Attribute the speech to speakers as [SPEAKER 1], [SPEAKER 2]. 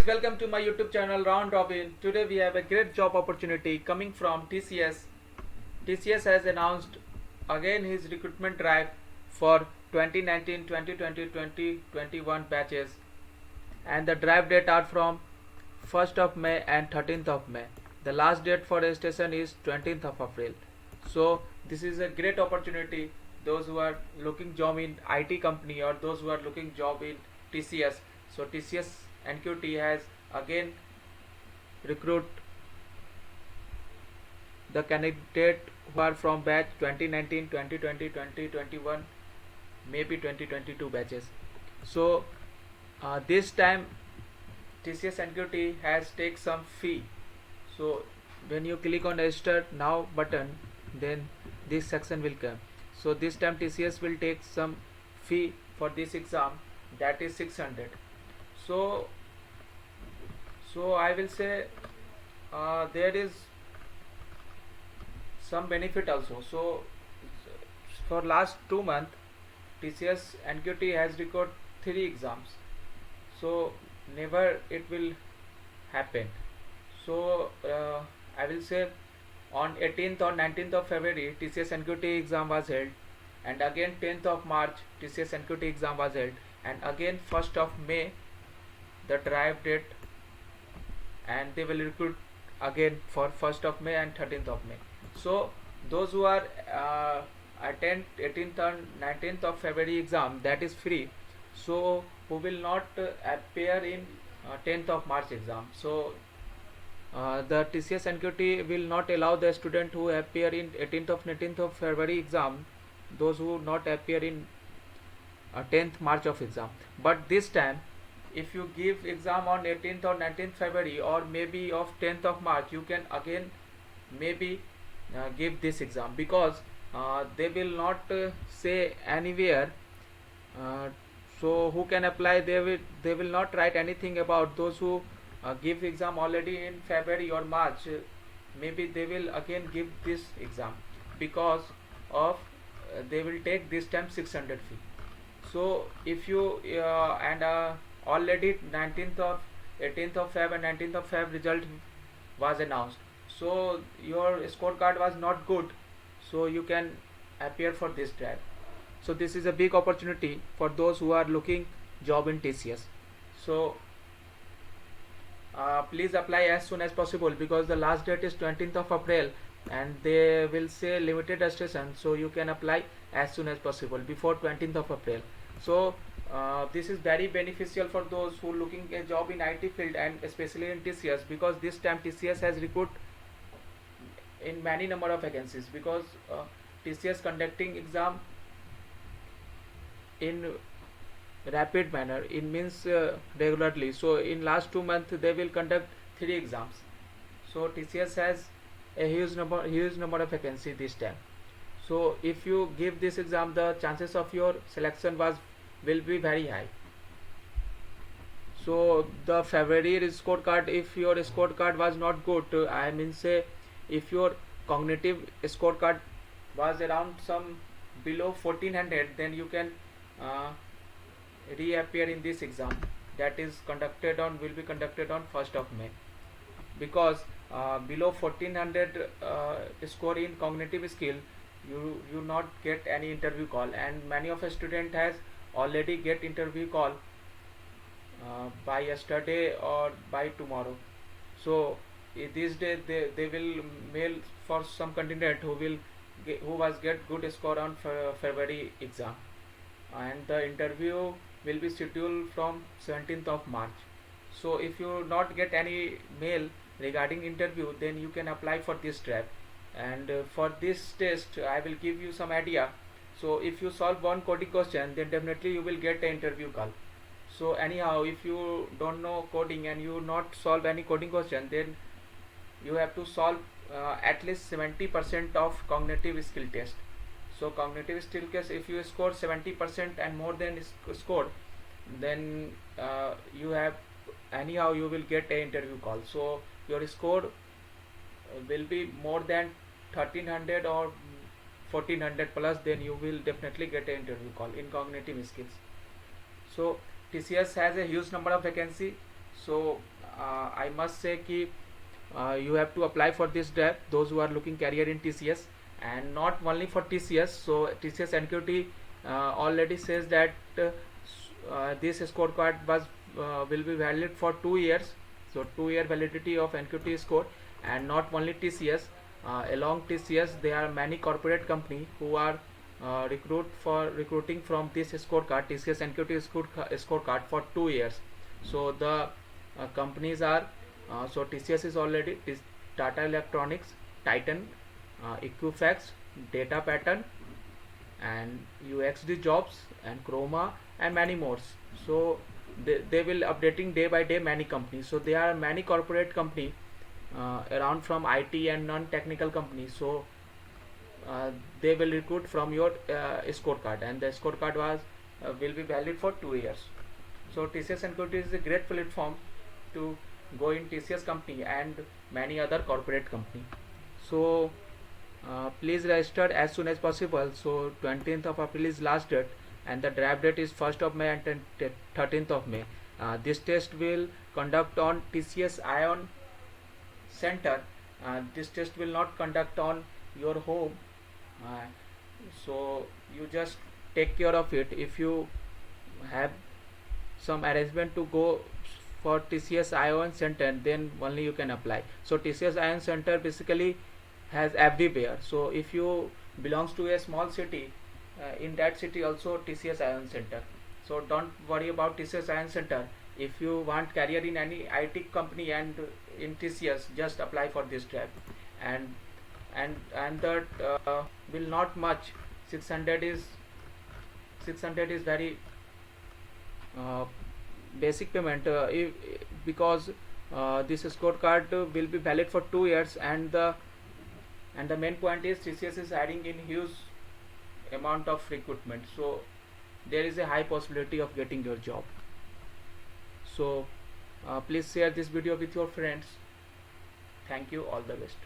[SPEAKER 1] welcome to my YouTube channel Round Robin. Today we have a great job opportunity coming from TCS. TCS has announced again his recruitment drive for 2019, 2020, 2021 batches, and the drive date are from 1st of May and 13th of May. The last date for registration is 20th of April. So this is a great opportunity. Those who are looking job in IT company or those who are looking job in TCS. So TCS NQT has again recruit the candidate who are from batch 2019, 2020, 2021, maybe 2022 batches. So this time TCS NQT has take some fee. So when you click on register now button, then this section will come. So this time TCS will take some fee for this exam, that is 600. So I will say there is some benefit also. So for last 2 months TCS NQT has recorded 3 exams, so never it will happen. So I will say on 18th or 19th of February TCS NQT exam was held, and again 10th of March TCS NQT exam was held, and again 1st of May the drive date, and they will recruit again for 1st of May and 13th of May. So those who are attend 18th and 19th of February exam, that is free. So who will not appear in 10th of March exam. So the TCS NQT will not allow the student who appear in 18th of 19th of February exam, those who not appear in 10th March of exam. But this time if you give exam on 18th or 19th February or maybe of 10th of March, you can again maybe give this exam, because they will not say anywhere. So who can apply, they will not write anything about those who give exam already in February or March. Maybe they will again give this exam, because of they will take this time 600 fee. So if you already 19th of 18th of Feb and 19th of Feb result was announced, so your scorecard was not good, so you can appear for this drive. So this is a big opportunity for those who are looking job in TCS. So please apply as soon as possible, because the last date is 20th of April and they will say limited registration, so you can apply as soon as possible before 20th of April. So this is very beneficial for those who are looking a job in IT field, and especially in TCS, because this time TCS has recruit in many number of vacancies, because TCS conducting exam in rapid manner, it means regularly. So in last 2 months they will conduct 3 exams. So TCS has a huge number of vacancy this time. So if you give this exam, the chances of your selection will be very high. So the February scorecard, if your scorecard was not good, I mean say if your cognitive scorecard was around some below 1400, then you can reappear in this exam, that is will be conducted on 1st of May, because below 1400 score in cognitive skill, you not get any interview call, and many of a student has already get interview call by yesterday or by tomorrow. So this day they will mail for some candidate who was get good score on February exam, and the interview will be scheduled from 17th of March. So if you not get any mail regarding interview, then you can apply for this drive. And for this test I will give you some idea. So if you solve one coding question, then definitely you will get an interview call. So anyhow, if you don't know coding and you not solve any coding question, then you have to solve at least 70% of cognitive skill test. So cognitive skill test, if you score 70% and more than score, then you will get an interview call. So your score will be more than 1300 or 1400 plus, then you will definitely get an interview call in cognitive skills. So TCS has a huge number of vacancy. So I must say कि you have to apply for this drive, those who are looking career in TCS, and not only for TCS. So TCS NQT already says that this scorecard was will be valid for 2 years, so 2 year validity of NQT score. And not only TCS, along TCS there are many corporate company who are recruiting from this scorecard, TCS NQT scorecard for 2 years. So the companies are so TCS is already Tata Electronics, Titan, Equifax, Data Pattern, and UXD Jobs, and Chroma, and many more. So they will updating day by day many companies. So there are many corporate company around from IT and non-technical companies. So uh, they will recruit from your scorecard, and the scorecard was will be valid for 2 years. So TCS NQT is a great platform to go in TCS company and many other corporate company. So please register as soon as possible. So 20th of April is last date, and the draft date is 1st of May and 13th of May. This test will conduct on TCS Ion Center. This test will not conduct on your home. Uh, so you just take care of it. If you have some arrangement to go for TCS Ion Center, then only you can apply. So TCS Ion Center basically has everywhere. So if you belongs to a small city, in that city also TCS Ion Center. So don't worry about TCS Ion Center. If you want career in any IT company and in TCS, just apply for this drive. And that will not much. 600 is 600 is very uh, basic payment, because this scorecard will be valid for 2 years, and the main point is TCS is adding in huge amount of recruitment. So there is a high possibility of getting your job. So please share this video with your friends. Thank you. All the best.